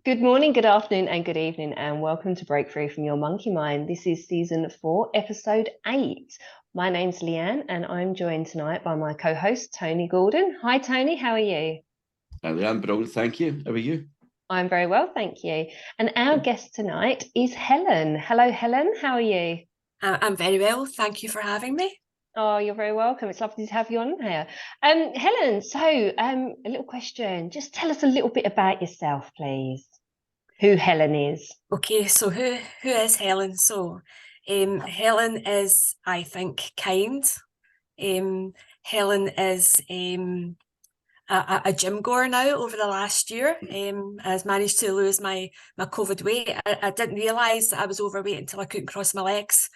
Good morning, good afternoon, and good evening, and welcome to Break Free from Your Monkey Mind. This is season 4, episode 8. My name's Leanne, and I'm joined tonight by my co-host, Tony Gordon. Hi, Tony, how are you? Hi, Leanne, brilliant, thank you. How are you? I'm very well, thank you. And our guest tonight is Helen. Hello, Helen, how are you? I'm very well, thank you for having me. Oh, you're very welcome. It's lovely to have you on here. Helen, so a little question. Just tell us a little bit about yourself, please. Who Helen is. Okay, so who is Helen? So Helen is, I think, kind. Helen is a gym goer now over the last year. I've managed to lose my COVID weight. I didn't realise that I was overweight until I couldn't cross my legs.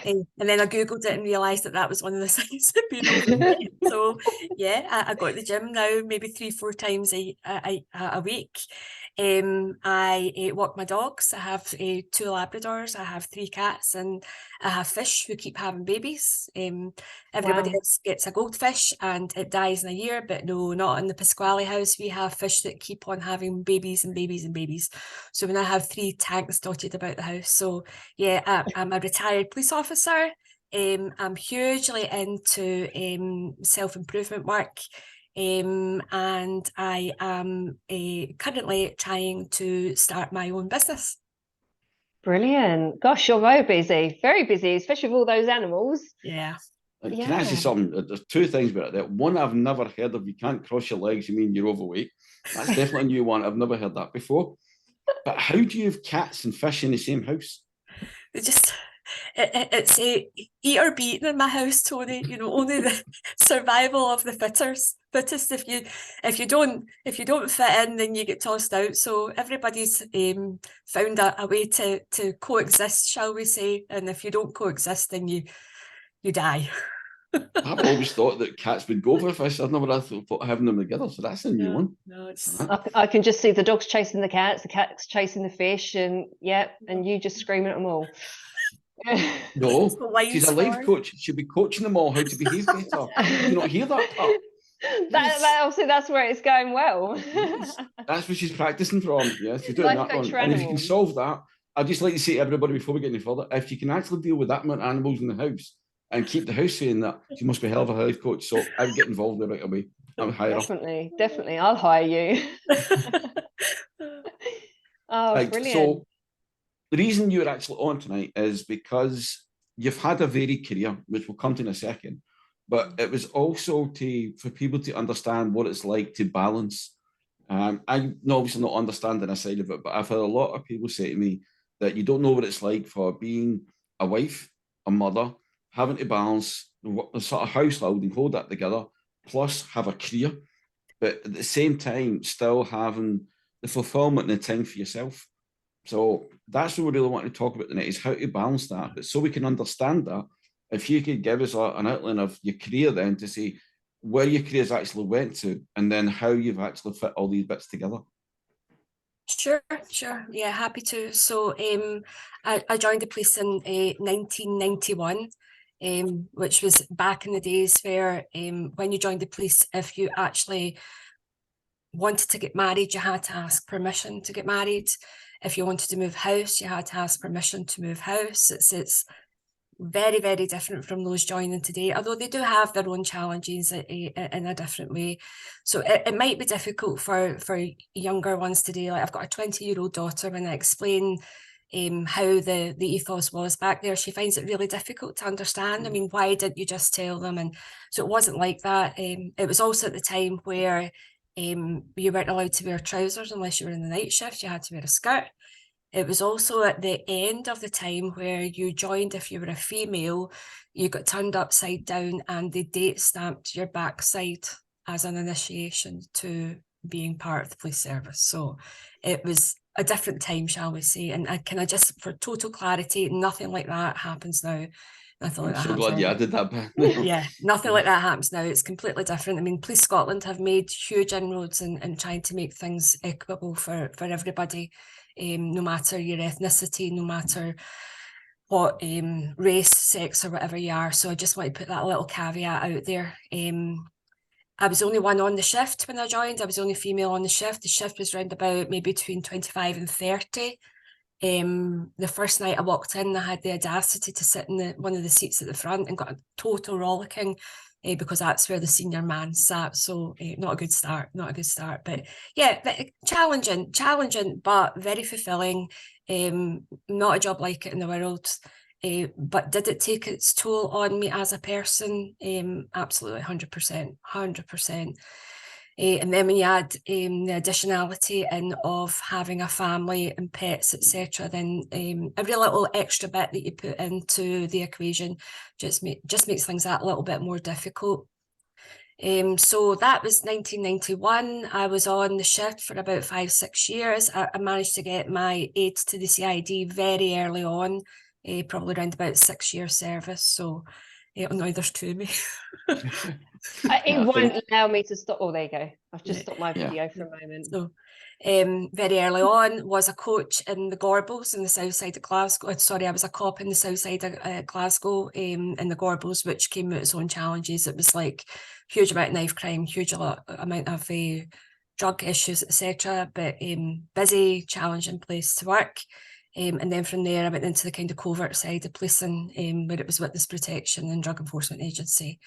And then I googled it and realised that was one of the signs of being overweight. So yeah, I go to the gym now maybe 3-4 times a week. I walk my dogs. I have 2 Labradors. I have 3 cats, and I have fish who keep having babies. Everybody else gets a goldfish and it dies in a year, but no, not in the Pasquale house. We have fish that keep on having babies and babies and babies. So we now have 3 tanks dotted about the house. So yeah, I'm a retired police officer. I'm hugely into self-improvement work. And I am currently trying to start my own business. Brilliant. Gosh, you're very busy, especially with all those animals. Yeah. Can I say something? There's 2 things about that. One, I've never heard of. You can't cross your legs, you mean you're overweight. That's definitely a new one. I've never heard that before. But how do you have cats and fish in the same house? It's a eat or be eaten in my house, Tony. You know, only the survival of the fittest. If you don't fit in, then you get tossed out. So everybody's found a way to coexist, shall we say? And if you don't coexist, then you die. I've always thought that cats would go for fish. I've never thought having them together. So that's a new one. No, it's. I can just see the dogs chasing the cats chasing the fish, and you just screaming at them all. No, she's a life coach. She'll be coaching them all how to behave better. Do you not hear that part? Obviously that's where it's going well. Yes. That's what she's practicing from. Yes, she's doing Life that one. coach And if you can solve that, I'd just like to say to everybody before we get any further, if you can actually deal with that amount of animals in the house and keep the house saying that, she must be a hell of a life coach. So I would get involved there right away. I would hire her. Definitely. I'll hire you. Oh, right, brilliant. So the reason you're actually on tonight is because you've had a varied career, which we'll come to in a second. But it was also for people to understand what it's like to balance. I'm obviously not understanding a side of it, but I've had a lot of people say to me that you don't know what it's like for being a wife, a mother, having to balance the sort of household and hold that together, plus have a career, but at the same time still having the fulfillment and the time for yourself. So that's what we really want to talk about tonight, is how to balance that. But so we can understand that, if you could give us an outline of your career then, to see where your careers actually went to, and then how you've actually fit all these bits together. Sure. Yeah, happy to. So I joined the police in 1991, which was back in the days where when you joined the police, if you actually wanted to get married, you had to ask permission to get married. If you wanted to move house, you had to ask permission to move house. It's very, very different from those joining today, although they do have their own challenges in a different way. So it might be difficult for younger ones today. Like, I've got a 20-year-old daughter, when I explain how the ethos was back there, she finds it really difficult to understand. I mean, why didn't you just tell them? And so it wasn't like that. It was also at the time where you weren't allowed to wear trousers unless you were in the night shift. You had to wear a skirt. It was also at the end of the time where you joined, if you were a female, you got turned upside down and they date stamped your backside as an initiation to being part of the police service. So it was a different time, shall we say. And can I just, for total clarity, nothing like that happens now. I'm so glad you added that back. Yeah, nothing like that happens now. It's completely different. I mean, Police Scotland have made huge inroads in trying to make things equitable for everybody. No matter your ethnicity, no matter what race, sex, or whatever you are. So I just want to put that little caveat out there. I was only one on the shift when I joined. I was the only female on the shift. The shift was around about maybe between 25 and 30. The first night I walked in, I had the audacity to sit in one of the seats at the front and got a total rollicking because that's where the senior man sat. So not a good start, not a good start. But yeah, challenging, but very fulfilling. Not a job like it in the world. But did it take its toll on me as a person? Absolutely, 100%, 100%. And then when you add the additionality in of having a family and pets, etc., then every little extra bit that you put into the equation just makes things that little bit more difficult. So that was 1991. I was on the shift for about 5-6 years. I managed to get my aid to the CID very early on, probably around about 6 year service. So now there's two of me. It won't allow me to stop. Oh, there you go. I've just stopped my video for a moment. So very early on was a coach in the Gorbals in the south side of Glasgow. Sorry, I was a cop in the south side of Glasgow in the Gorbals, which came with its own challenges. It was like huge amount of knife crime, huge amount of drug issues, etc. But busy, challenging place to work. And then from there, I went into the kind of covert side of policing, where it was witness protection and drug enforcement agency.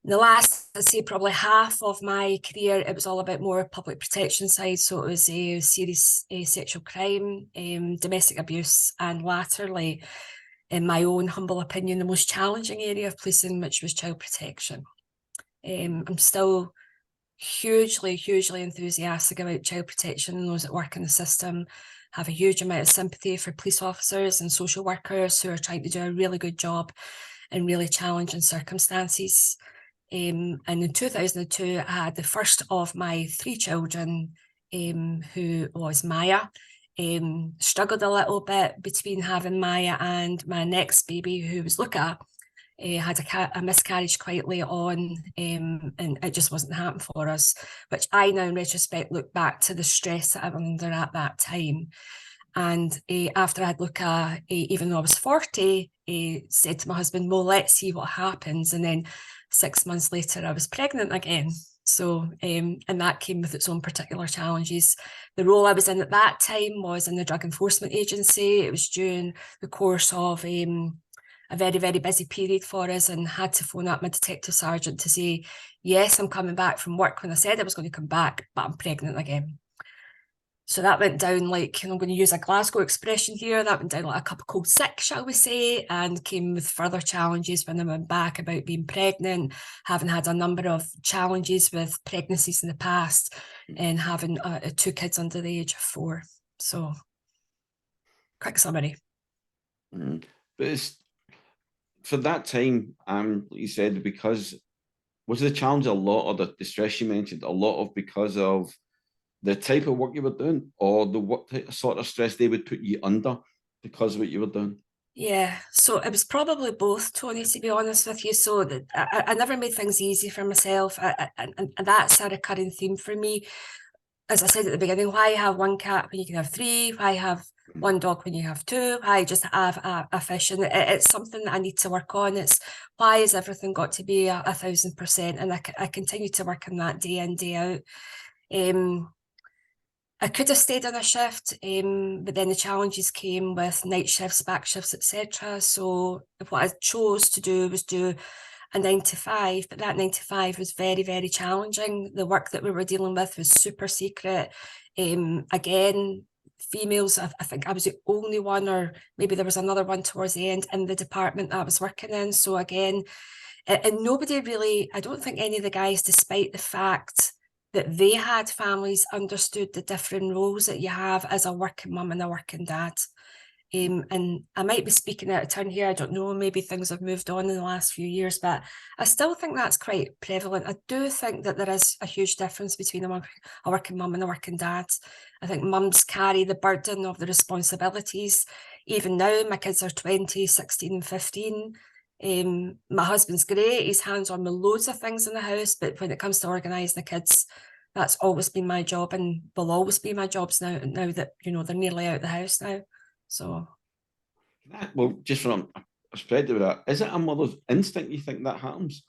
The last, I'd say probably half of my career, it was all about more public protection side. So it was a serious sexual crime, domestic abuse, and latterly, in my own humble opinion, the most challenging area of policing, which was child protection. I'm still hugely enthusiastic about child protection and those that work in the system. Have a huge amount of sympathy for police officers and social workers who are trying to do a really good job in really challenging circumstances. And in 2002, I had the first of my 3 children, who was Maya. Struggled a little bit between having Maya and my next baby, who was Luca. Had a miscarriage quite late on, and it just wasn't happening for us, which I now in retrospect look back to the stress that I was under at that time. And after I had Luca, even though I was 40, said to my husband, well, let's see what happens. And then 6 months later, I was pregnant again. So, and that came with its own particular challenges. The role I was in at that time was in the Drug Enforcement Agency. It was during the course of a very busy period for us, and had to phone up my detective sergeant to say, yes, I'm coming back from work when I said I was going to come back, but I'm pregnant again. So that went down like, and I'm going to use a Glasgow expression here, that went down like a cup of cold sick, shall we say, and came with further challenges when I went back about being pregnant, having had a number of challenges with pregnancies in the past, and having 2 kids under the age of 4. So, quick summary. But it's, for that time, like you said, because was the challenge a lot of the stress you mentioned, a lot of because of the type of work you were doing, or the what sort of stress they would put you under because of what you were doing? Yeah, so it was probably both, Tony, to be honest with you. So I never made things easy for myself, and that's a recurring theme for me. As I said at the beginning, why have 1 cat when you can have 3? Why have 1 dog when you have 2? Why just have a fish? And it's something that I need to work on. It's why has everything got to be 1,000%? And I continue to work on that day in, day out. I could have stayed on a shift, but then the challenges came with night shifts, back shifts, etc. So what I chose to do was do a 9 to 5, but that 9 to 5 was very challenging. The work that we were dealing with was super secret. Again, females, I think I was the only one, or maybe there was another one towards the end in the department that I was working in. So again, and nobody really, I don't think any of the guys, despite the fact that they had families, understood the different roles that you have as a working mum and a working dad. And I might be speaking out of turn here, I don't know, maybe things have moved on in the last few years, but I still think that's quite prevalent. I do think that there is a huge difference between a working mum and a working dad. I think mums carry the burden of the responsibilities. Even now, my kids are 20, 16 and 15. My husband's great, he's hands-on with loads of things in the house, but when it comes to organising the kids, that's always been my job and will always be my jobs now that, you know, they're nearly out of the house now. So, Well, just from a perspective of that, is it a mother's instinct you think that happens?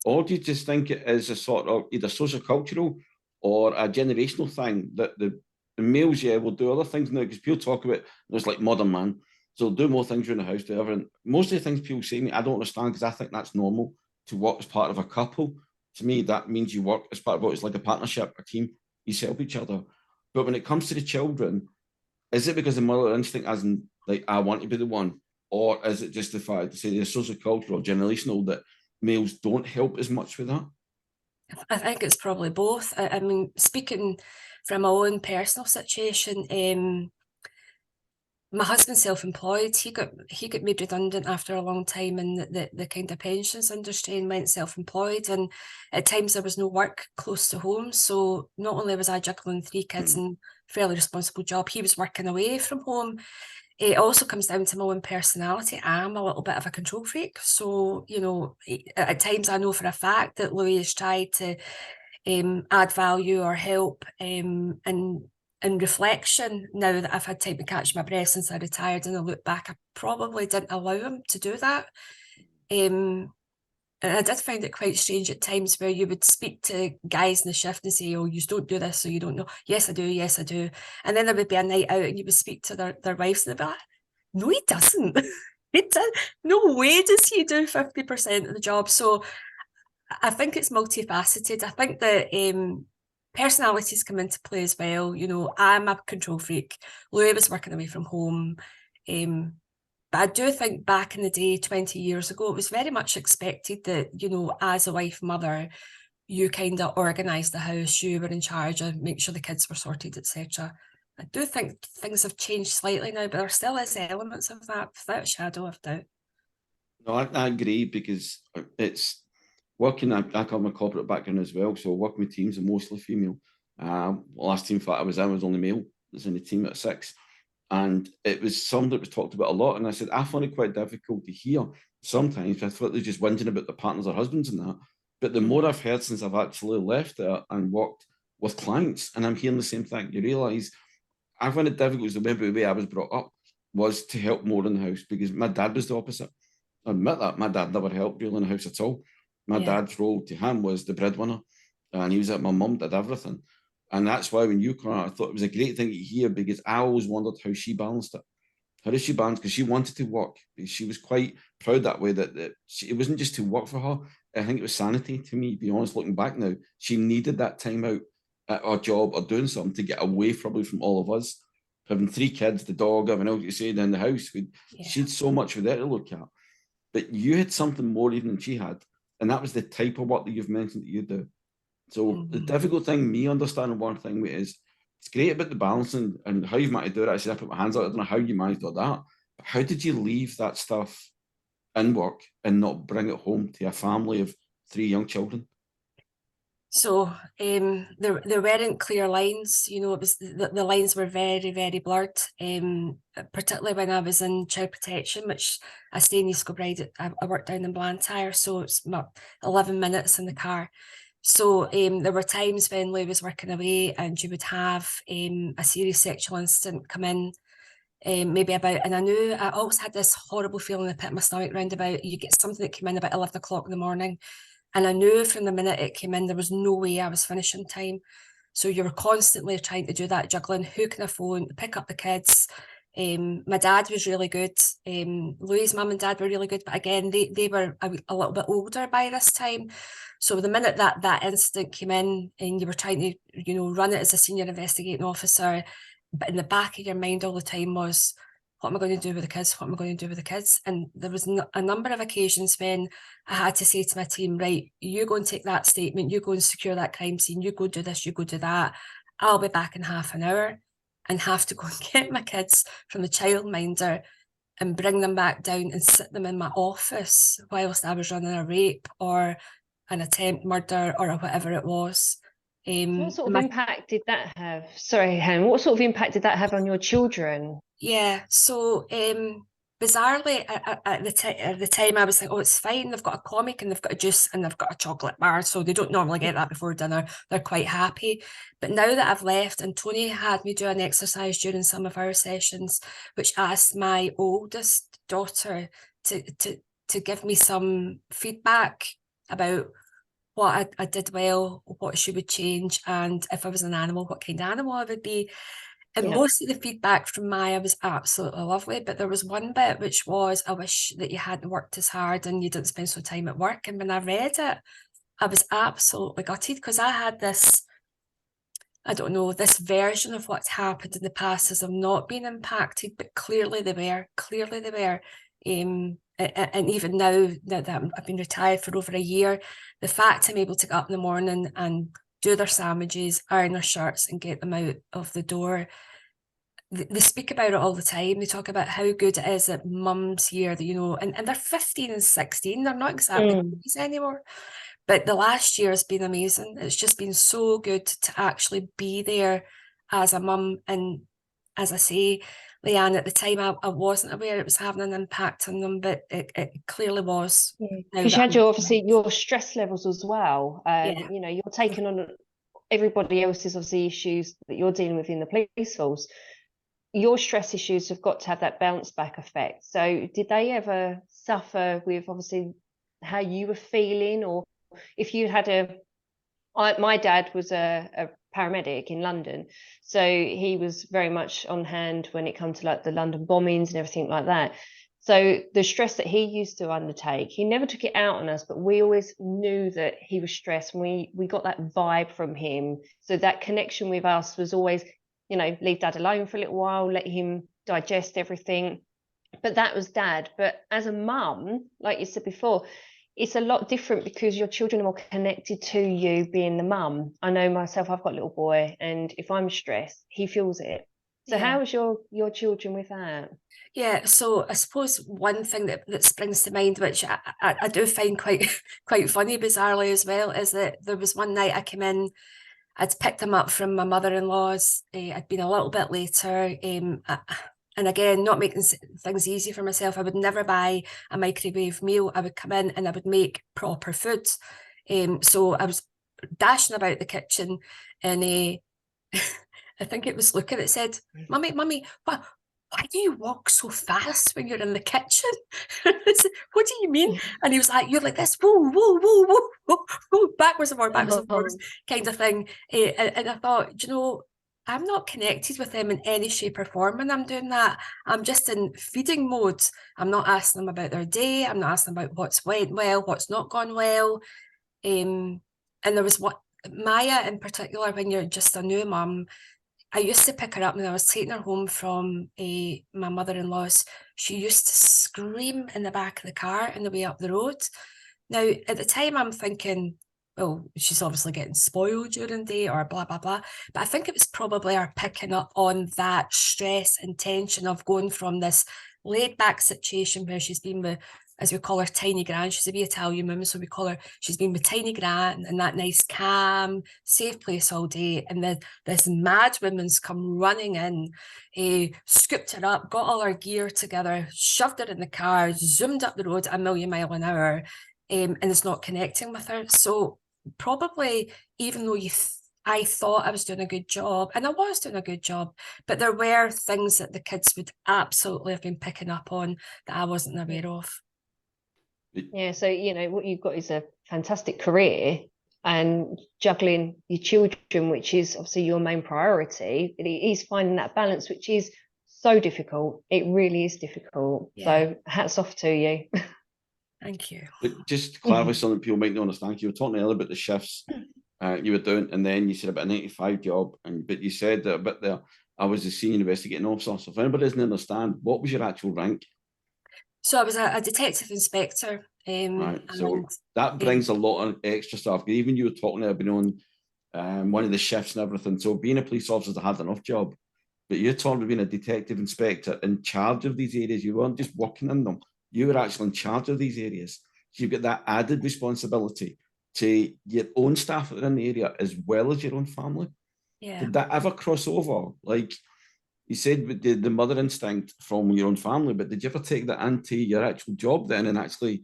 Or do you just think it is a sort of either social-cultural or a generational thing that the males, yeah, will do other things now? Because people talk about there's like modern man, so they'll do more things around the house, do everything. Most of the things people say to me, I don't understand because I think that's normal to work as part of a couple. To me, that means you work as part of what is like a partnership, a team. You help each other. But when it comes to the children, is it because the mother instinct, as in like I want to be the one, or is it just the fact to say the social cultural, generational that males don't help as much with that? I think it's probably both. I mean, speaking from my own personal situation, my husband's self-employed. He got made redundant after a long time in the kind of pensions industry and went self-employed. And at times there was no work close to home. So not only was I juggling 3 kids and fairly responsible job, he was working away from home. It also comes down to my own personality. I'm a little bit of a control freak. So, you know, at times I know for a fact that Louis has tried to add value or help and in reflection, now that I've had time to catch my breath since I retired and I look back, I probably didn't allow him to do that. And I did find it quite strange at times where you would speak to guys in the shift and say, oh, you don't do this, so you don't know. Yes, I do. Yes, I do. And then there would be a night out and you would speak to their wives and they'd be like, no, he doesn't. He does. No way does he do 50% of the job. So I think it's multifaceted. I think that personalities come into play as well. You know, I'm a control freak. Louis was working away from home. But I do think back in the day, 20 years ago, it was very much expected that, you know, as a wife, mother, you kind of organised the house, you were in charge of make sure the kids were sorted, etc. I do think things have changed slightly now, but there still is elements of that without a shadow of doubt. No, I agree because it's working. I come from a corporate background as well, so working with teams are mostly female. Last team fight I was in was only male. I was in the team at 6. And it was something that was talked about a lot. And I said, I find it quite difficult to hear sometimes. I thought they're just whinging about their partners or husbands and that. But the more I've heard since I've actually left there and worked with clients, and I'm hearing the same thing, you realise I find it difficult because the way I was brought up was to help more in the house because my dad was the opposite. I admit that. My dad never helped really in the house at all. My dad's role to him was the breadwinner. And he was like, my mum did everything. And that's why when you come out, I thought it was a great thing to hear because I always wondered how she balanced it. How did she balance? Because she wanted to work. She was quite proud that way that it wasn't just to work for her. I think it was sanity to me, to be honest, looking back now. She needed that time out at her job or doing something to get away probably from all of us. Having 3 kids, the dog, having all you say in the house. She had so much for that to look at. But you had something more even than she had. And that was the type of work that you've mentioned that you do. So the difficult thing, me understanding one thing is, it's great about the balancing and how you've managed to do it. I said, I put my hands out. I don't know how you managed all that. But how did you leave that stuff in work and not bring it home to a family of 3 young children? So there weren't clear lines, you know, it was the lines were very, very blurred, particularly when I was in child protection, which I stay in East Kilbride. I worked down in Blantyre, so it's about 11 minutes in the car. So there were times when Lou was working away and you would have a serious sexual incident come in, maybe about, and I always had this horrible feeling in the pit of my stomach round about, you get something that came in about 11 o'clock in the morning. And I knew from the minute it came in, there was no way I was finishing time. So you were constantly trying to do that juggling. Who can I phone? Pick up the kids. My dad was really good. Louis' mum and dad were really good. But again, they were a little bit older by this time. So the minute that incident came in and you were trying to, you know, run it as a senior investigating officer, but in the back of your mind all the time was, what am I going to do with the kids? What am I going to do with the kids? And there was a number of occasions when I had to say to my team, right, you go and take that statement, you go and secure that crime scene, you go do this, you go do that. I'll be back in half an hour, and have to go and get my kids from the childminder and bring them back down and sit them in my office whilst I was running a rape or an attempt murder or whatever it was. What sort of impact did that have? Sorry, Helen, what sort of impact did that have on your children? Yeah, so bizarrely at the time I was like, oh, it's fine. They've got a comic and they've got a juice and they've got a chocolate bar, so they don't normally get that before dinner. They're quite happy. But now that I've left, and Tony had me do an exercise during some of our sessions, which asked my oldest daughter to give me some feedback about what I did well, what she would change, and if I was an animal, what kind of animal I would be. And most of the feedback from Maya was absolutely lovely, but there was one bit which was, I wish that you hadn't worked as hard and you didn't spend so time at work. And when I read it, I was absolutely gutted, because I had this, I don't know, this version of what's happened in the past as I'm not being impacted, but clearly they were. And even now that I've been retired for over a year, the fact I'm able to get up in the morning and do their sandwiches, iron their shirts and get them out of the door, they speak about it all the time. They talk about how good it is that mums here, you know, and they're 15 and 16. They're not exactly babies anymore. But the last year has been amazing. It's just been so good to actually be there as a mum. And as I say, Leanne, at the time, I wasn't aware it was having an impact on them, but it clearly was. Because you had obviously your stress levels as well. You know, you're taking on everybody else's obviously issues that you're dealing with in the police force. Your stress issues have got to have that bounce back effect. So did they ever suffer with obviously how you were feeling, or if you had my dad was a paramedic in London, so he was very much on hand when it comes to like the London bombings and everything like that. So the stress that he used to undertake, he never took it out on us, but we always knew that he was stressed, and we got that vibe from him. So that connection with us was always, you know, leave dad alone for a little while, let him digest everything. But that was dad. But as a mum, like you said before, it's a lot different because your children are more connected to you being the mum. I know myself, I've got a little boy, and if I'm stressed, he feels it. So how is your children with that? Yeah, so I suppose one thing that springs to mind, which I do find quite funny, bizarrely as well, is that there was one night I came in, I'd picked him up from my mother-in-law's. I'd been a little bit later. And again, not making things easy for myself, I would never buy a microwave meal. I would come in and I would make proper food. So I was dashing about the kitchen, and I think it was Luca that said, Mummy, why do you walk so fast when you're in the kitchen? I said, what do you mean? And he was like, you're like this, whoa, whoa, whoa, whoa, whoa, whoa, backwards and forwards, kind of thing. And I thought, you know, I'm not connected with them in any shape or form when I'm doing that. I'm just in feeding mode. I'm not asking them about their day. I'm not asking them about what's went well, what's not gone well. And there was Maya in particular, when you're just a new mum, I used to pick her up when I was taking her home from my mother-in-law's. She used to scream in the back of the car on the way up the road. Now, at the time, I'm thinking, well, she's obviously getting spoiled during the day or blah, blah, blah. But I think it was probably her picking up on that stress and tension of going from this laid-back situation where she's been with, as we call her, Tiny Gran. She's a wee Italian woman, so we call her, she's been with Tiny Gran in that nice, calm, safe place all day. And this mad woman's come running in, scooped her up, got all her gear together, shoved her in the car, zoomed up the road at 1,000,000 miles an hour, and it's not connecting with her. So probably, even though I thought I was doing a good job, and I was doing a good job, but there were things that the kids would absolutely have been picking up on that I wasn't aware of. Yeah, so you know what you've got is a fantastic career, and juggling your children, which is obviously your main priority. It is finding that balance, which is so difficult. It really is difficult. Yeah. So hats off to you. Thank you. But just to clarify something people might not understand, you were talking earlier about the shifts you were doing, and then you said about a 9 to 5 job, but you said that a bit there, I was the senior investigating officer. So if anybody doesn't understand, what was your actual rank? So I was a detective inspector. Right. So that brings a lot of extra stuff. Even you were talking about being on one of the shifts and everything. So being a police officer is a hard enough job, but you're talking about being a detective inspector in charge of these areas. You weren't just working in them. You were actually in charge of these areas. So you've got that added responsibility to your own staff that are in the area as well as your own family. Yeah. Did that ever cross over? Like you said, with the mother instinct from your own family, but did you ever take that into your actual job then, and actually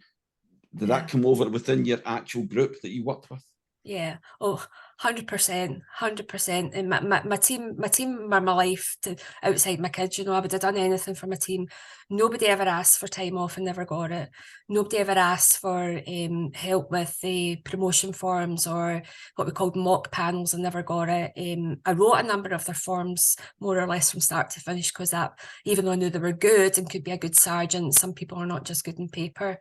did that come over within your actual group that you worked with? Yeah. Oh, 100%, 100%. And my team were my life to outside my kids. I would have done anything for my team. Nobody ever asked for time off and never got it. Nobody ever asked for help with the promotion forms or what we called mock panels and never got it. I wrote a number of their forms more or less from start to finish, because that, even though I knew they were good and could be a good sergeant, some people are not just good in paper.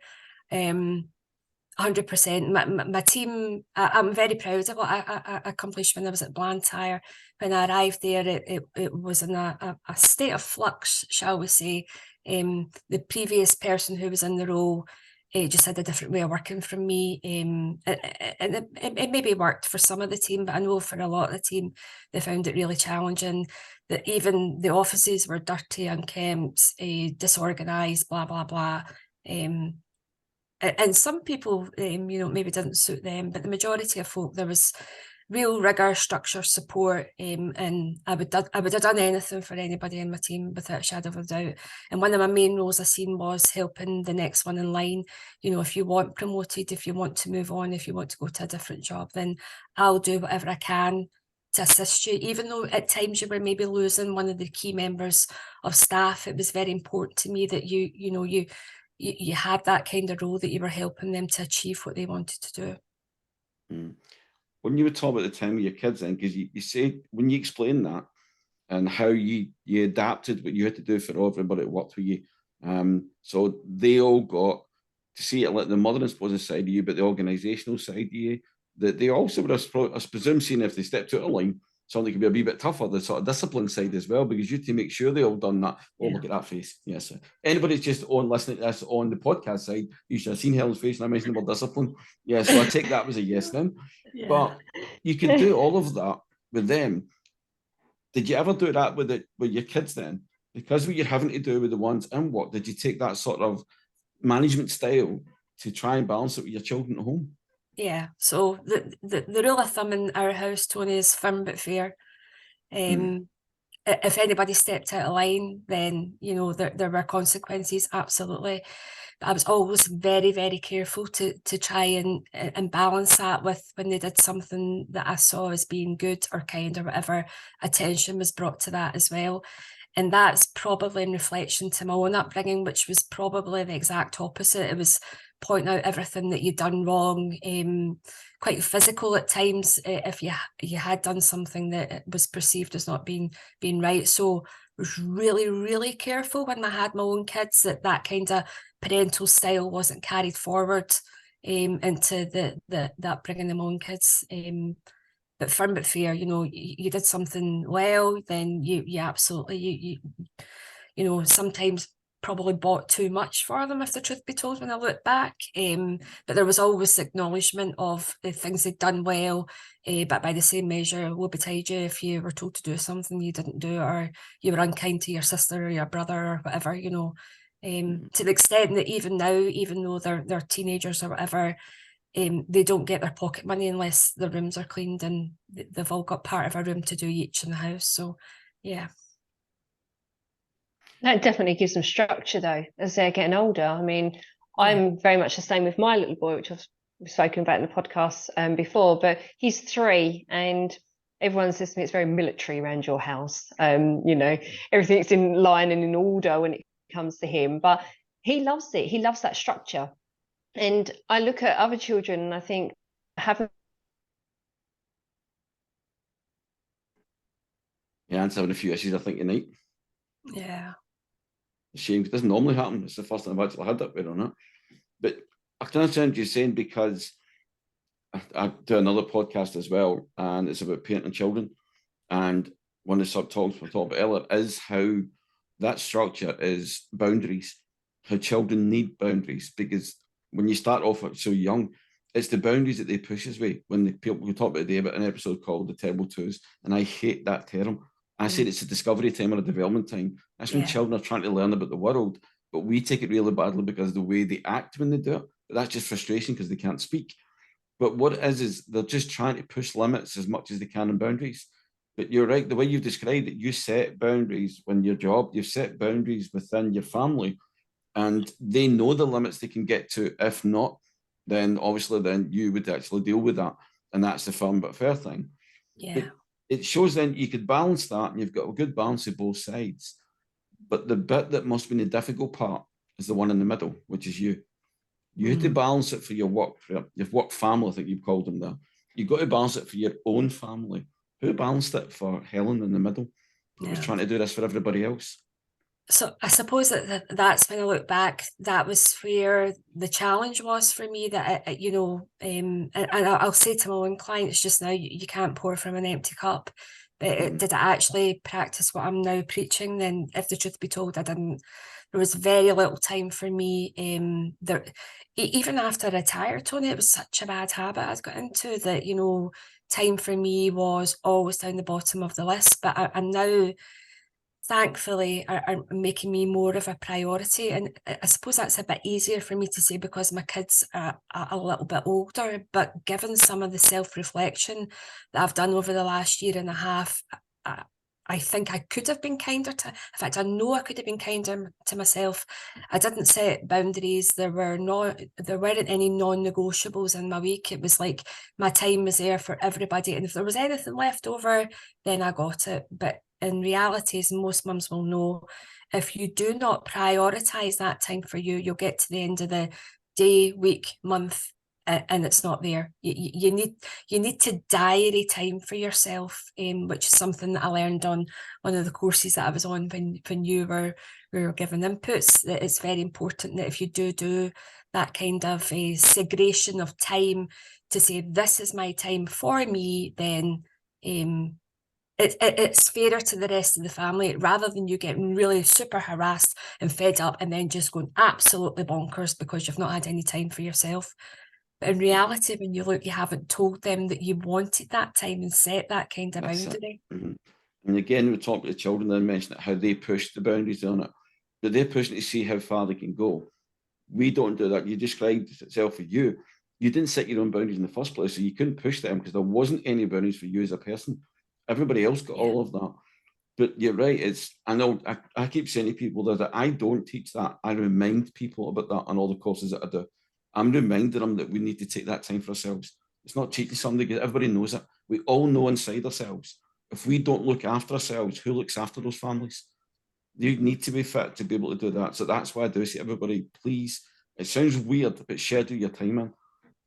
100%. My team, I'm very proud of what I accomplished when I was at Blantyre. When I arrived there, it was in a state of flux, shall we say. The previous person who was in the role just had a different way of working from me. And it maybe worked for some of the team, but I know for a lot of the team, they found it really challenging. That even the offices were dirty, unkempt, disorganised, blah, blah, blah. And some people, maybe didn't suit them, but the majority of folk, there was real rigour, structure, support, and I would have done anything for anybody in my team without a shadow of a doubt. And one of my main roles I seen was helping the next one in line. If you want promoted, if you want to move on, if you want to go to a different job, then I'll do whatever I can to assist you. Even though at times you were maybe losing one of the key members of staff, it was very important to me that you had that kind of role, that you were helping them to achieve what they wanted to do. When you were talking about the time with your kids, then, because you said, when you explained that and how you adapted what you had to do for everybody that worked with you, so they all got to see it like the mother and supposed side of you, but the organisational side of you, that they also were, I presume, seeing if they stepped out of line, something could be a wee bit tougher, the sort of discipline side as well, because you had to make sure they all done that. Oh, look at that face. Yes. Anybody that's just on listening to this on the podcast side, you should have seen Helen's face, and I mentioned about discipline. Yeah, so I take that as a yes then. Yeah. But you could do all of that with them. Did you ever do that with your kids then? Because what you're having to do with the ones in work, did you take that sort of management style to try and balance it with your children at home? Yeah, so the rule of thumb in our house, Tony, is firm but fair. If anybody stepped out of line, then there were consequences, absolutely. But I was always very, very careful to try and balance that with, when they did something that I saw as being good or kind or whatever, attention was brought to that as well. And that's probably in reflection to my own upbringing, which was probably the exact opposite. It was pointing out everything that you'd done wrong, quite physical at times if you had done something that was perceived as not being right. So I was really, really careful when I had my own kids that kind of parental style wasn't carried forward into the upbringing of my own kids. But firm but fair, you did something well, then you absolutely, sometimes probably bought too much for them, if the truth be told, when I look back. But there was always acknowledgement of the things they'd done well, but by the same measure, woe betide you if you were told to do something you didn't do, or you were unkind to your sister or your brother or whatever, to the extent that even now, even though they're teenagers or whatever, they don't get their pocket money unless the rooms are cleaned, and they've all got part of a room to do each in the house. So, yeah. That definitely gives them structure, though, as they're getting older. I mean, I'm very much the same with my little boy, which I've spoken about in the podcast before, but he's 3, and everyone says to me it's very military around your house. Everything's in line and in order when it comes to him, but he loves it. He loves that structure. And I look at other children and I think having... Yeah, I'm having a few issues, I think, tonight. Yeah. Shame, it doesn't normally happen. It's the first time I've actually had that bit on it. But I can understand what you're saying, because I do another podcast as well, and it's about parenting children. And one of the subtopics we talked about earlier is how that structure is boundaries, how children need boundaries, because when you start off so young, it's the boundaries that they push us with. When the people, we talked about an episode called The Terrible Twos, and I hate that term. I said it's a discovery time or a development time. That's when children are trying to learn about the world, but we take it really badly because of the way they act when they do it. But that's just frustration because they can't speak. But what it is they're just trying to push limits as much as they can and boundaries. But you're right, the way you've described it, you set boundaries when your job, you've set boundaries within your family, and they know the limits they can get to. If not, then obviously then you would actually deal with that. and that's the firm but fair thing. Yeah. But it shows then you could balance that, and you've got a good balance of both sides. But the bit that must be the difficult part is the one in the middle, which is you. You had to balance it for your work, for your work family, I think you've called them there. You've got to balance it for your own family. Who balanced it for Helen in the middle, who was trying to do this for everybody else? So I suppose that's when I look back, that was where the challenge was for me, that, you know, and I'll say to my own clients just now, you can't pour from an empty cup. But did I actually practice what I'm now preaching? Then, if the truth be told, I didn't. There was very little time for me. Even after I retired, Tony, it was such a bad habit I'd got into that, you know, time for me was always down the bottom of the list. But I'm now, thankfully, are making me more of a priority. And I suppose that's a bit easier for me to say because my kids are a little bit older, but given some of the self-reflection that I've done over the last year and a half, I think I could have been kinder to, in fact, I know I could have been kinder to myself. I didn't set boundaries. There weren't any non-negotiables in my week. It was like my time was there for everybody. And if there was anything left over, then I got it. But in reality, as most mums will know, if you do not prioritise that time for you, you'll get to the end of the day, week, month, and it's not there. You need to diary time for yourself, which is something that I learned on one of the courses that I was on when you were giving inputs. That it's very important that if you do that kind of segregation of time to say this is my time for me, then it's fairer to the rest of the family, rather than you getting really super harassed and fed up and then just going absolutely bonkers because you've not had any time for yourself. But in reality, when you look, you haven't told them that you wanted that time and set that kind of boundary. And again, we talk to the children and mention how they push the boundaries on it, but they're pushing to see how far they can go. We don't do that. You described itself for you. You didn't set your own boundaries in the first place, so you couldn't push them because there wasn't any boundaries for you as a person. Everybody else got all of that. But you're right. I know I keep saying to people that I don't teach that. I remind people about that on all the courses that I do. I'm reminding them that we need to take that time for ourselves. It's not teaching somebody, everybody knows it. We all know inside ourselves. If we don't look after ourselves, who looks after those families? You need to be fit to be able to do that. So that's why I do say, everybody, please, it sounds weird, but schedule your time in.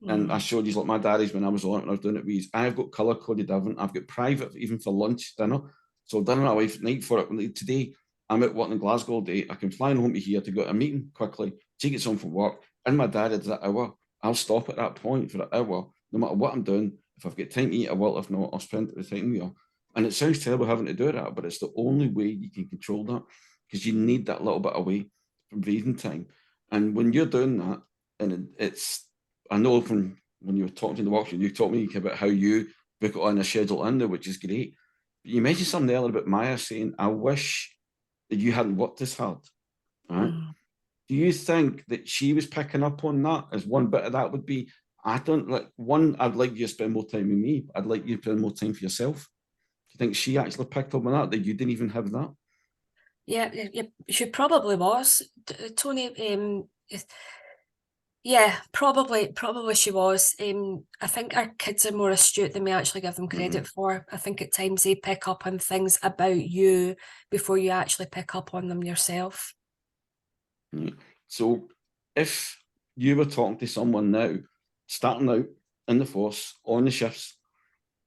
And I showed you, like my diaries when I was on it, when I was doing it with I've got colour coded everything. I've got private even for lunch, dinner. So dinner my wife at night for it. Today, I'm out working in Glasgow all day. I can fly home to here to go to a meeting quickly. She gets home from work. In my diary, it's that hour. I'll stop at that point for an hour. No matter what I'm doing, if I've got time to eat, I will. If not, I'll spend the time with her. And it sounds terrible having to do that, but it's the only way you can control that, because you need that little bit away from breathing time. And when you're doing that, and I know from when you were talking to the workshop, you taught me about how you book it on a schedule in there, which is great. But you mentioned something earlier about Maya saying, I wish that you hadn't worked this hard. Right? Do you think that she was picking up on that? As one bit of that would be, I'd like you to spend more time with me. I'd like you to spend more time for yourself. Do you think she actually picked up on that you didn't even have that? Yeah, she probably was, Tony. Yeah, probably she was. I think our kids are more astute than we actually give them credit for. I think at times they pick up on things about you before you actually pick up on them yourself. So if you were talking to someone now, starting out in the force, on the shifts,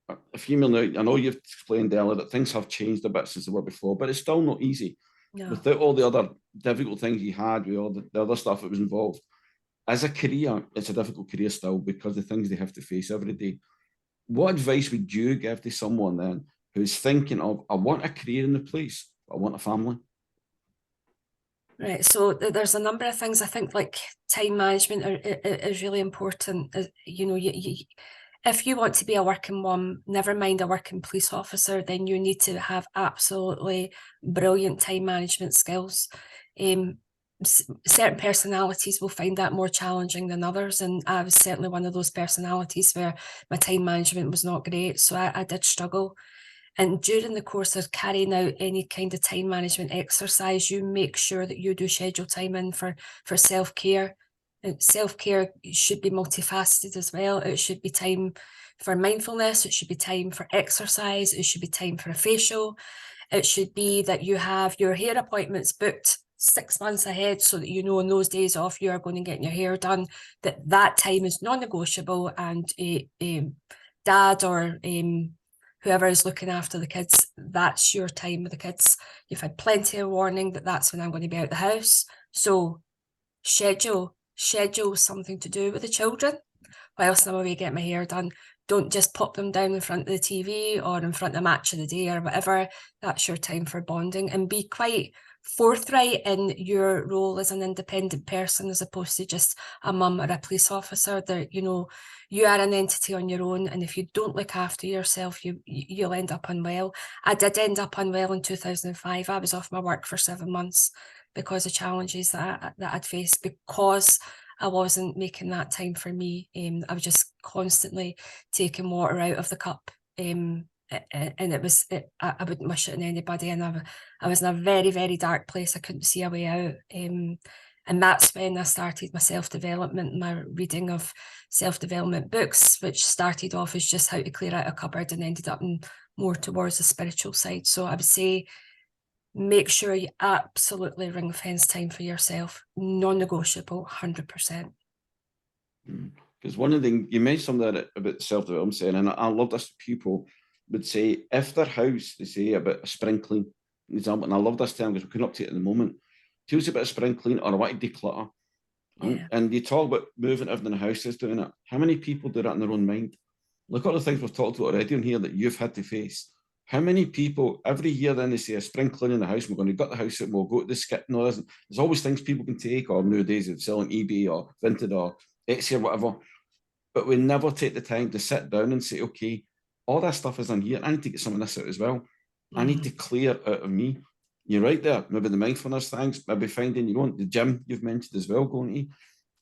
a female now, I know you've explained earlier that things have changed a bit since they were before, but it's still not easy. No. Without all the other difficult things you had, with all the other stuff that was involved. As a career, it's a difficult career still because the things they have to face every day. What advice would you give to someone then who's thinking of, I want a career in the place, but I want a family? Right, so there's a number of things. I think like time management is really important. You know, if you want to be a working mum, never mind a working police officer, then you need to have absolutely brilliant time management skills. Certain personalities will find that more challenging than others, and I was certainly one of those personalities where my time management was not great, so I did struggle. And during the course of carrying out any kind of time management exercise, you make sure that you do schedule time in for self-care. Self-care should be multifaceted as well. It should be time for mindfulness, it should be time for exercise, it should be time for a facial. It should be that you have your hair appointments booked 6 months ahead so that you know on those days off you are going to get your hair done, that time is non-negotiable, and dad or whoever is looking after the kids, that's your time with the kids. You've had plenty of warning that that's when I'm going to be out the house. So schedule something to do with the children whilst I'm away getting my hair done. Don't just pop them down in front of the TV or in front of Match of the Day or whatever. That's your time for bonding, and be quite forthright in your role as an independent person as opposed to just a mum or a police officer. That, you know, you are an entity on your own, and if you don't look after yourself, you'll end up unwell. I did end up unwell in 2005. I was off my work for 7 months because of challenges that I'd faced, because I wasn't making that time for me. I was just constantly taking water out of the cup, and I wouldn't wish it on anybody. And I was in a very, very dark place. I couldn't see a way out. And that's when I started my self-development, my reading of self-development books, which started off as just how to clear out a cupboard and ended up more towards the spiritual side. So I would say, make sure you absolutely ring fence time for yourself, non-negotiable, 100%. Because one of the things you mentioned something about self-development, saying, and I love this, people would say if their house, they say about a spring clean, for example, and I love this term because we couldn't up to it at the moment, tells you about a spring clean or I want to declutter. Yeah. And you talk about moving everything in the house is doing it. How many people do that in their own mind? Look at the things we've talked about already in here that you've had to face. How many people every year then they say a spring cleaning in the house, we're going to gut the house out and we'll go to the skip. No, there's always things people can take, or nowadays it's selling eBay or Vinted or Etsy or whatever. But we never take the time to sit down and say, okay, all that stuff is in here. I need to get some of this out as well. Mm-hmm. I need to clear out of me. You're right there. Maybe the mindfulness things, maybe finding your own, the gym you've mentioned as well, going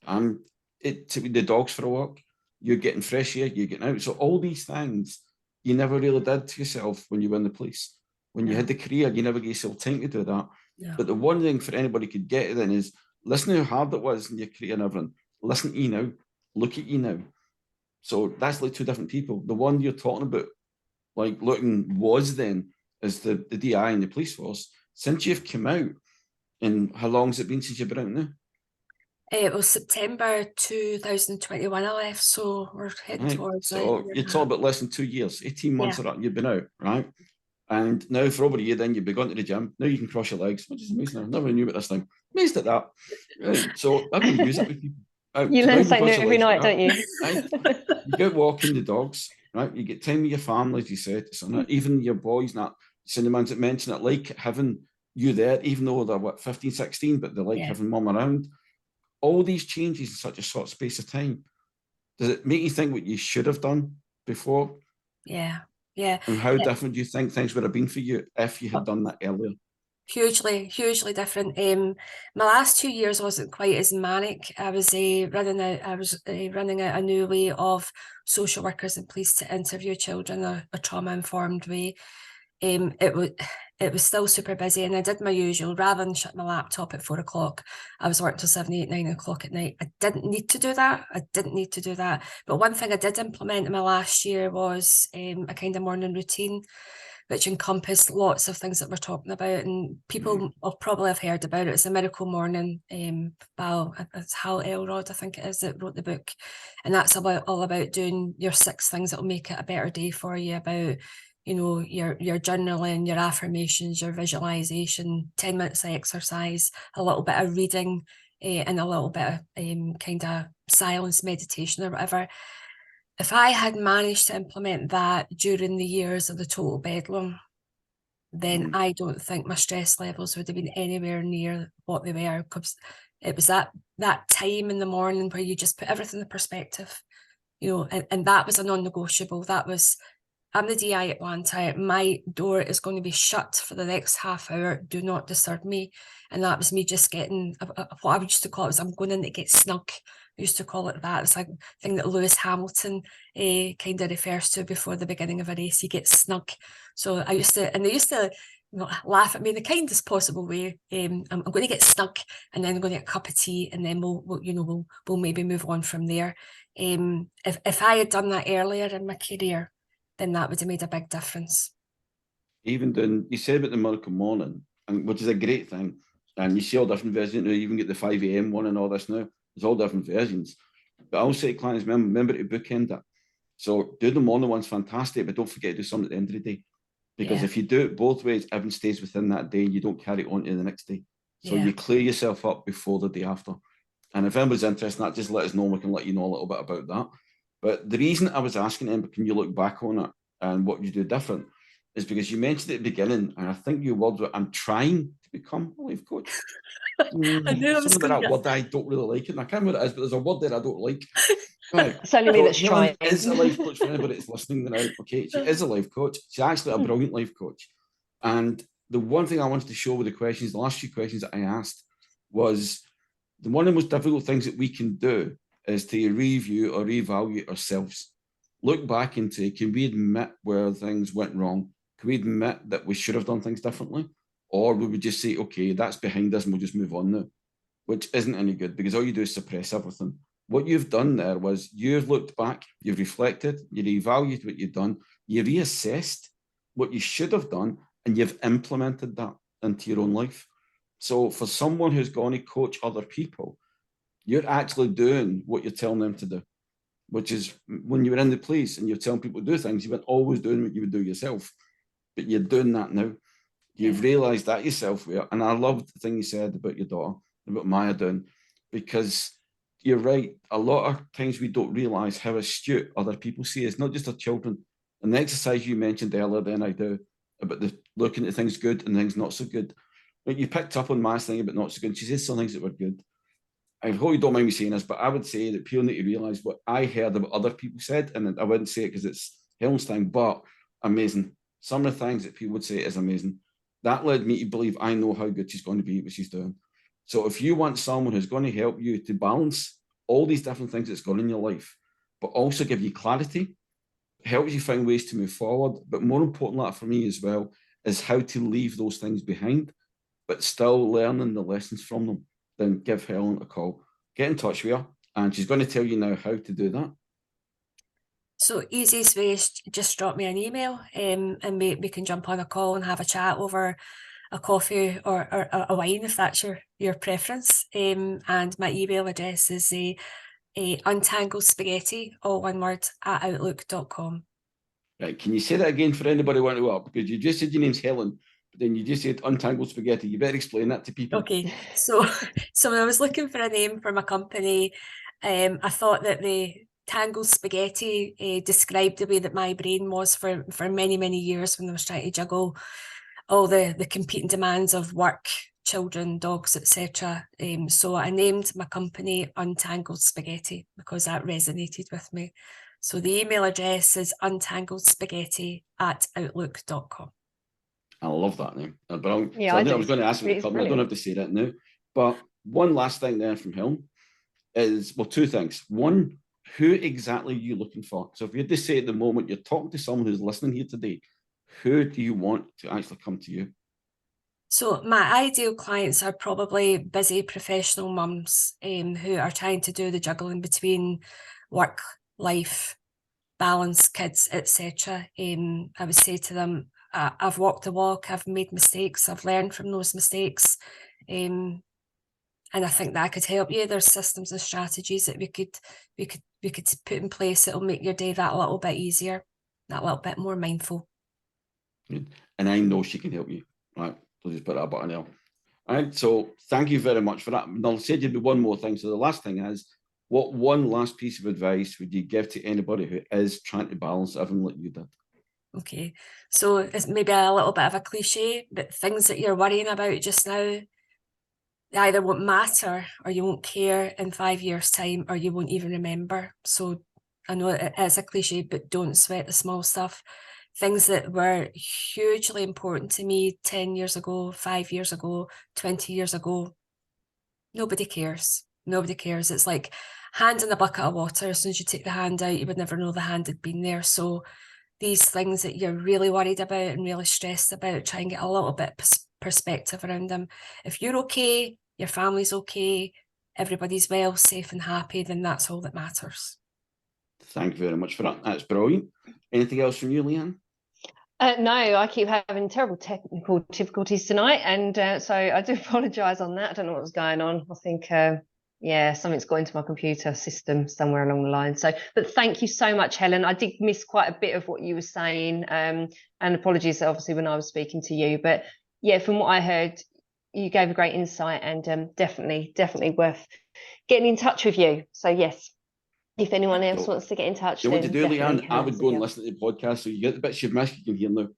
to, taking the dogs for a walk. You're getting fresh air, you're getting out. So all these things you never really did to yourself when you were in the police. When you had the career, you never gave yourself time to do that. Yeah. But the one thing for anybody could get then is listen to how hard it was in your career and everything. Listen to you now. Look at you now. So that's like two different people. The one you're talking about, like looking was then, is the DI and the police force. Since you've come out, and how long has it been since you've been out now? It was September 2021 I left, so we're heading towards. So you're talking about less than 2 years, 18 months of that you've been out, right? And now for over a year, then you've begun to the gym. Now you can cross your legs, which is amazing. I never knew about this thing. Amazed at that. Right. So I'm going to use it with people. You learn something new every night, don't you? Right? You go walking the dogs, right? You get time with your family, as you said. So even your boys, not cinnamons that mention it, like having you there, even though they're 15, 16, but they like having mum around. All these changes in such a short space of time, does it make you think what you should have done before? Yeah. And how different do you think things would have been for you if you had done that earlier? Hugely different. My last 2 years wasn't quite as manic. I was running out a new way of social workers and police to interview children a trauma-informed way. It was still super busy, and I did my usual. Rather than shut my laptop at 4 o'clock, I was working till 7, 8, 9 o'clock at night. I didn't need to do that. But one thing I did implement in my last year was a kind of morning routine, which encompassed lots of things that we're talking about, and people will probably have heard about it. It's a Miracle Morning by it's Hal Elrod, I think it is, that wrote the book, and that's all about doing your 6 things that will make it a better day for you. About, you know, your journaling, your affirmations, your visualization, 10 minutes of exercise, a little bit of reading, and a little bit of kind of silence meditation or whatever. If I had managed to implement that during the years of the total bedlam, then I don't think my stress levels would have been anywhere near what they were, because it was that time in the morning where you just put everything in perspective, you know, and that was a non-negotiable. That was, I'm the DI at Blantyre. My door is going to be shut for the next half hour. Do not disturb me. And that was me just getting what I used to call it was I'm going in to get snug. I used to call it that. It's like a thing that Lewis Hamilton kind of refers to before the beginning of a race. You get snug. So I used to, and they used to, you know, laugh at me in the kindest possible way. I'm going to get snug, and then I'm going to get a cup of tea, and then we'll maybe move on from there. If I had done that earlier in my career, then that would have made a big difference. Even doing, you said about the miracle morning, and which is a great thing, and you see all different versions. You even get the 5 a.m. one and all this now. There's all different versions. But I'll say to clients, remember to bookend it. So do the morning one's fantastic, but don't forget to do something at the end of the day. Because if you do it both ways, everyone stays within that day and you don't carry it on to the next day. So you clear yourself up before the day after. And if anybody's interested in that, just let us know. We can let you know a little bit about that. But the reason I was asking Emma, can you look back on it and what you do different, is because you mentioned at the beginning, and I think your words were, I'm trying to become a life coach. I knew I was Something going about that word I don't really like it. And I can't remember what it is, but there's a word there I don't like. Right. It's only me that's Helen trying. is a life coach for anybody that's listening now. Okay, she is a life coach. She's actually a brilliant life coach. And the one thing I wanted to show with the questions, the last few questions that I asked, was one of the most difficult things that we can do is to review or reevaluate ourselves. Look back and say, can we admit where things went wrong? Can we admit that we should have done things differently? Or would we just say, okay, that's behind us and we'll just move on now? Which isn't any good, because all you do is suppress everything. What you've done there was you've looked back, you've reflected, you reevaluated what you've done, you reassessed what you should have done, and you've implemented that into your own life. So for someone who's going to coach other people, you're actually doing what you're telling them to do, which is when you were in the place and you're telling people to do things, you weren't always doing what you would do yourself, but you're doing that now. You've realised that yourself, and I loved the thing you said about your daughter, about Maya doing, because you're right. A lot of times we don't realise how astute other people see us, not just our children. And the exercise you mentioned earlier, then I do, about the looking at things good and things not so good. But you picked up on Ma's thing about not so good. She said some things that were good. I hope you don't mind me saying this, but I would say that people need to realise what I heard about other people said, and I wouldn't say it because it's Helen's thing, but amazing. Some of the things that people would say is amazing. That led me to believe I know how good she's going to be at what she's doing. So if you want someone who's going to help you to balance all these different things that's going on in your life, but also give you clarity, helps you find ways to move forward, but more important for me as well is how to leave those things behind, but still learning the lessons from them, then give Helen a call. Get in touch with her, and she's going to tell you now how to do that. So easiest way is just drop me an email, and we can jump on a call and have a chat over a coffee or a wine if that's your preference. And my email address is untangled spaghetti, all one word, @outlook.com. Right, can you say that again for anybody wanting to up? Because you just said your name's Helen, but then you just said untangled spaghetti. You better explain that to people. Okay, so when I was looking for a name for my company, I thought that the tangled spaghetti described the way that my brain was for many, many years when I was trying to juggle all the competing demands of work, children, dogs, etc. So I named my company Untangled Spaghetti because that resonated with me. So the email address is untangledspaghetti@outlook.com. I love that name. But Yeah, so I was going to ask you the company. I don't have to say that now. But one last thing there from Helen is, well, two things. One, who exactly are you looking for? So if you had to say at the moment you're talking to someone who's listening here today, who do you want to actually come to you? So my ideal clients are probably busy professional mums who are trying to do the juggling between work, life, balance, kids, etc. I would say to them, I've walked the walk, I've made mistakes, I've learned from those mistakes. And I think that could help you. There's systems and strategies that we could put in place that'll make your day that little bit easier, that little bit more mindful. Good. And I know she can help you. Right. So just put that button there. All right. So thank you very much for that. And I'll say to you one more thing. So the last thing is, what one last piece of advice would you give to anybody who is trying to balance everything like you did? Okay, so it's maybe a little bit of a cliche, but things that you're worrying about just now, they either won't matter or you won't care in 5 years' time, or you won't even remember. So I know it is a cliche, but don't sweat the small stuff. Things that were hugely important to me 10 years ago, 5 years ago, 20 years ago, nobody cares. Nobody cares. It's like hand in a bucket of water. As soon as you take the hand out, you would never know the hand had been there. So these things that you're really worried about and really stressed about, try and get a little bit perspective around them. If you're okay, your family's okay, everybody's well, safe and happy, then that's all that matters. Thank you very much for that. That's brilliant. Anything else from you, Leanne? No, I keep having terrible technical difficulties tonight, and so I do apologise on that. I don't know what was going on. I think, yeah, something's got into my computer system somewhere along the line. So, but thank you so much, Helen. I did miss quite a bit of what you were saying, and apologies, obviously, when I was speaking to you. But yeah, from what I heard, you gave a great insight, and definitely worth getting in touch with you. So yes. If anyone else wants to get in touch, you then want to do, Leanne? I would go and Helen's listen to the podcast, so you get the bits you've missed, you can hear now.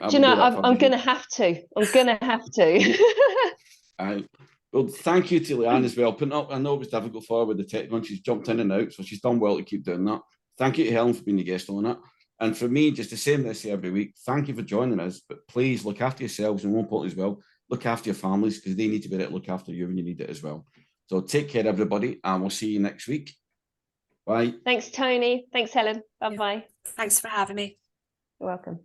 do you know, I'm going to have to. I'm going to have to. Well, thank you to Leanne as well. Putting up, I know it was difficult for her with the tech one. She's jumped in and out, so she's done well to keep doing that. Thank you to Helen for being the guest on it. And for me, just the same this every week, thank you for joining us. But please look after yourselves, and more importantly as well, look after your families, because they need to be there to look after you when you need it as well. So take care, everybody, and we'll see you next week. Bye. Thanks, Tony. Thanks, Helen. Bye-bye. Thanks for having me. You're welcome.